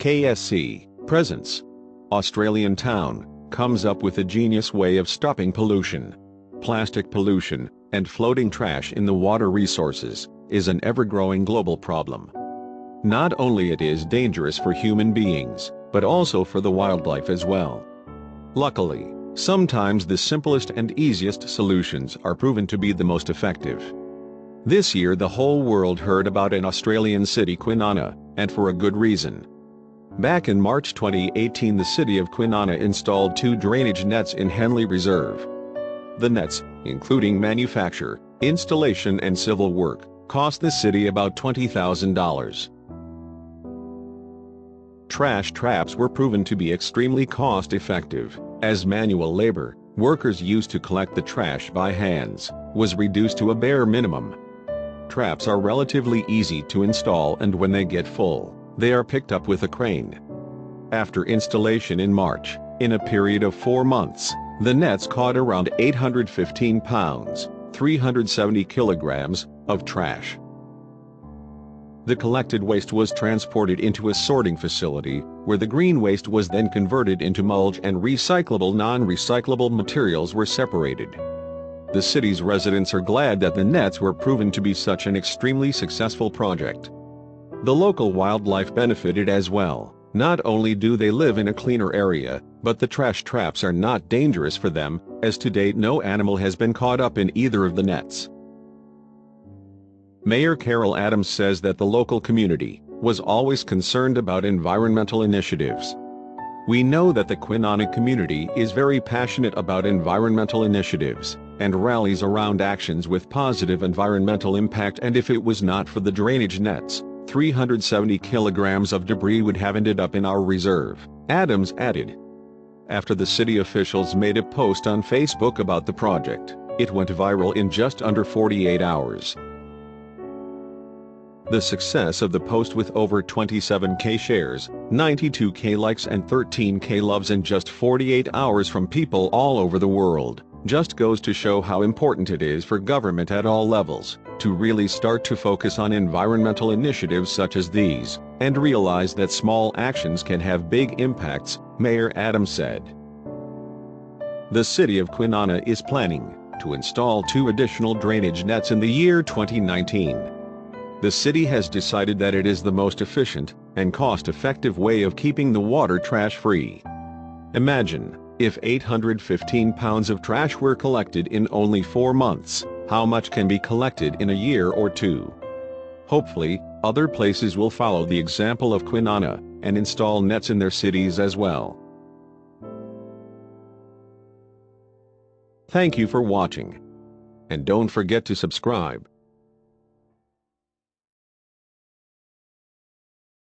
KSC, Presence. Australian town, comes up with a genius way of stopping pollution. Plastic pollution, and floating trash in the water resources, is an ever-growing global problem. Not only it is dangerous for human beings, but also for the wildlife as well. Luckily, sometimes the simplest and easiest solutions are proven to be the most effective. This year the whole world heard about an Australian city, Kwinana, and for a good reason. Back in March 2018, the city of Kwinana installed 2 drainage nets in Henley Reserve. The nets, including manufacture, installation and civil work, cost the city about $20,000. Trash traps were proven to be extremely cost-effective, as manual labor, workers used to collect the trash by hands, was reduced to a bare minimum. Traps are relatively easy to install, and when they get full, they are picked up with a crane. After installation in March, in a period of 4 months, the nets caught around 815 pounds, 370 kilograms, of trash. The collected waste was transported into a sorting facility, where the green waste was then converted into mulch and recyclable non-recyclable materials were separated. The city's residents are glad that the nets were proven to be such an extremely successful project. The local wildlife benefited as well. Not only do they live in a cleaner area, but the trash traps are not dangerous for them, as to date no animal has been caught up in either of the nets. Mayor Carol Adams says that the local community was always concerned about environmental initiatives. We know that the Kwinana community is very passionate about environmental initiatives, and rallies around actions with positive environmental impact, and if it was not for the drainage nets, 370 kilograms of debris would have ended up in our reserve, Adams added. After the city officials made a post on Facebook about the project, it went viral in just under 48 hours. The success of the post, with over 27,000 shares, 92,000 likes and 13,000 loves in just 48 hours from people all over the world, just goes to show how important it is for government at all levels to really start to focus on environmental initiatives such as these, and realize that small actions can have big impacts, Mayor Adams said. The city of Kwinana is planning to install 2 additional drainage nets in the year 2019. The city has decided that it is the most efficient and cost-effective way of keeping the water trash-free. Imagine, if 815 pounds of trash were collected in only 4 months, how much can be collected in a year or 2? Hopefully, other places will follow the example of Kwinana and install nets in their cities as well. Thank you for watching. And don't forget to subscribe.